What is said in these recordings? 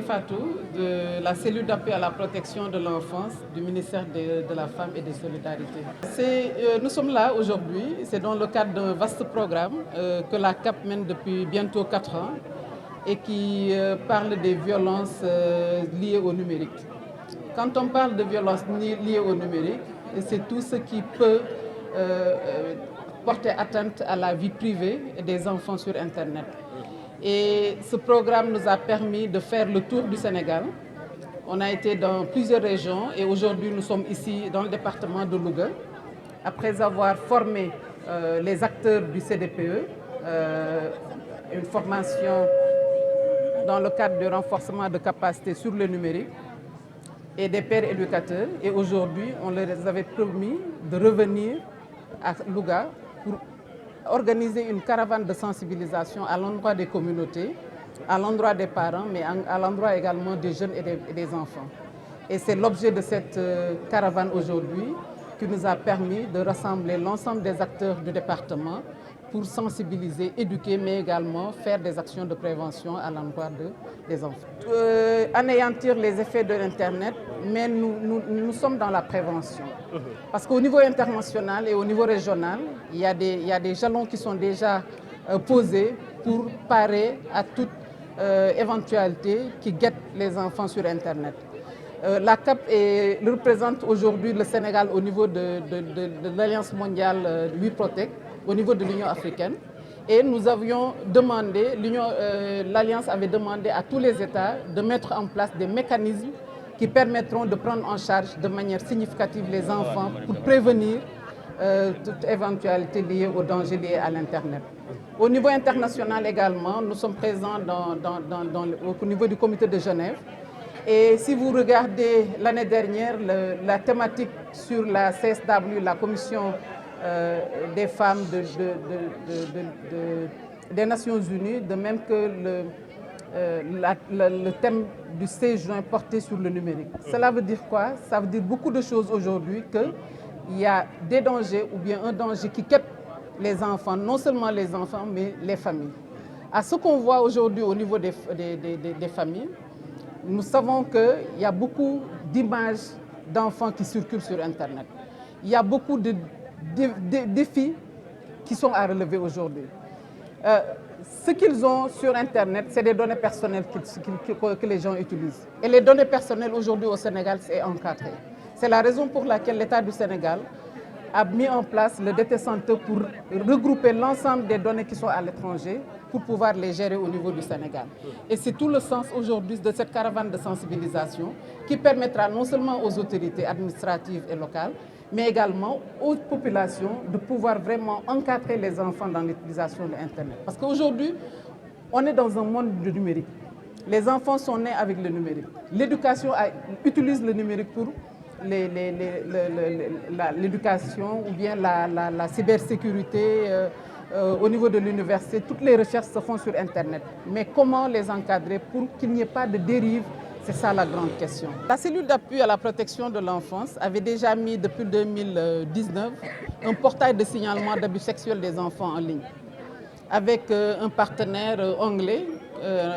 Fatou de la cellule d'appui à la protection de l'enfance du ministère de la Femme et des Solidarités. Nous sommes là aujourd'hui, c'est dans le cadre d'un vaste programme que la CAP mène depuis bientôt 4 ans et qui parle des violences liées au numérique. Quand on parle de violences liées au numérique, c'est tout ce qui peut porter atteinte à la vie privée des enfants sur Internet. Et ce programme nous a permis de faire le tour du Sénégal. On a été dans plusieurs régions et aujourd'hui nous sommes ici dans le département de Louga. Après avoir formé les acteurs du CDPE, une formation dans le cadre du renforcement de capacités sur le numérique et des pères éducateurs. Et aujourd'hui, on leur avait promis de revenir à Louga pour organiser une caravane de sensibilisation à l'endroit des communautés, à l'endroit des parents, mais à l'endroit également des jeunes et des enfants. Et c'est l'objet de cette caravane aujourd'hui qui nous a permis de rassembler l'ensemble des acteurs du département pour sensibiliser, éduquer, mais également faire des actions de prévention à l'endroit des enfants. Anéantir les effets de l'Internet, mais nous sommes dans la prévention. Parce qu'au niveau international et au niveau régional, il y a des jalons qui sont déjà posés pour parer à toute éventualité qui guette les enfants sur Internet. La CAP représente aujourd'hui le Sénégal au niveau de l'Alliance mondiale Lui Protect, au niveau de l'Union africaine. Et nous avions demandé, l'Alliance avait demandé à tous les États de mettre en place des mécanismes qui permettront de prendre en charge de manière significative les enfants pour prévenir toute éventualité liée aux dangers liés à l'Internet. Au niveau international également, nous sommes présents au niveau du comité de Genève. Et si vous regardez l'année dernière, la thématique sur la CSW, la commission des femmes des Nations Unies, de même que le thème du 16 juin porté sur le numérique. Cela veut dire quoi? Ça veut dire beaucoup de choses aujourd'hui, qu'il y a des dangers ou bien un danger qui guette les enfants, non seulement les enfants, mais les familles. À ce qu'on voit aujourd'hui au niveau des familles, nous savons qu'il y a beaucoup d'images d'enfants qui circulent sur Internet. Il y a beaucoup de défis qui sont à relever aujourd'hui. Ce qu'ils ont sur Internet, c'est des données personnelles que les gens utilisent. Et les données personnelles aujourd'hui au Sénégal, c'est encadré. C'est la raison pour laquelle l'État du Sénégal a mis en place le DT Santé pour regrouper l'ensemble des données qui sont à l'étranger pour pouvoir les gérer au niveau du Sénégal. Et c'est tout le sens aujourd'hui de cette caravane de sensibilisation qui permettra non seulement aux autorités administratives et locales, mais également aux populations de pouvoir vraiment encadrer les enfants dans l'utilisation de l'Internet. Parce qu'aujourd'hui, on est dans un monde du numérique. Les enfants sont nés avec le numérique. L'éducation utilise le numérique pour l'éducation ou bien la cybersécurité au niveau de l'université. Toutes les recherches se font sur Internet. Mais comment les encadrer pour qu'il n'y ait pas de dérive? C'est ça la grande question. La cellule d'appui à la protection de l'enfance avait déjà mis depuis 2019 un portail de signalement d'abus sexuels des enfants en ligne avec un partenaire anglais,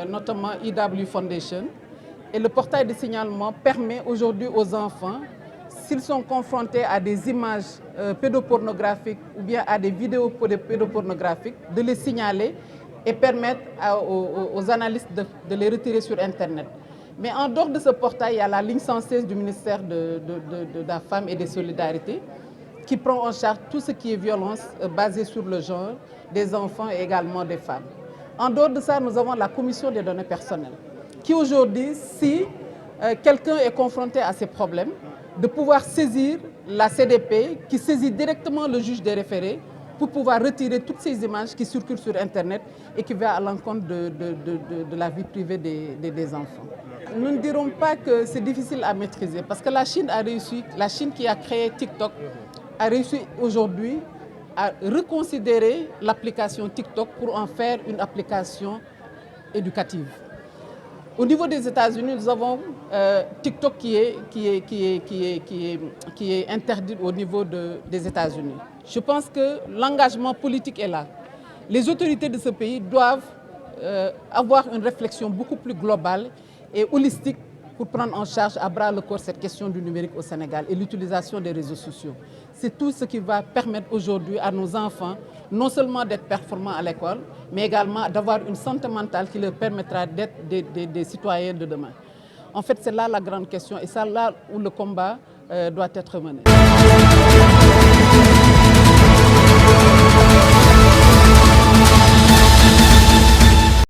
notamment EW Foundation. Et le portail de signalement permet aujourd'hui aux enfants, s'ils sont confrontés à des images pédopornographiques ou bien à des vidéos pédopornographiques, de les signaler et permettre aux analystes de les retirer sur Internet. Mais en dehors de ce portail, il y a la ligne 116 du ministère de la Femme et des Solidarités qui prend en charge tout ce qui est violence basée sur le genre des enfants et également des femmes. En dehors de ça, nous avons la commission des données personnelles qui aujourd'hui, si quelqu'un est confronté à ces problèmes, de pouvoir saisir la CDP qui saisit directement le juge des référés pour pouvoir retirer toutes ces images qui circulent sur Internet et qui vont à l'encontre de la vie privée des enfants. Nous ne dirons pas que c'est difficile à maîtriser parce que la Chine a réussi, la Chine qui a créé TikTok a réussi aujourd'hui à reconsidérer l'application TikTok pour en faire une application éducative. Au niveau des États-Unis, nous avons TikTok qui est interdit au niveau des États-Unis. Je pense que l'engagement politique est là. Les autorités de ce pays doivent avoir une réflexion beaucoup plus globale et holistique pour prendre en charge à bras le corps cette question du numérique au Sénégal et l'utilisation des réseaux sociaux. C'est tout ce qui va permettre aujourd'hui à nos enfants non seulement d'être performants à l'école, mais également d'avoir une santé mentale qui leur permettra d'être des citoyens de demain. En fait, c'est là la grande question et c'est là où le combat doit être mené.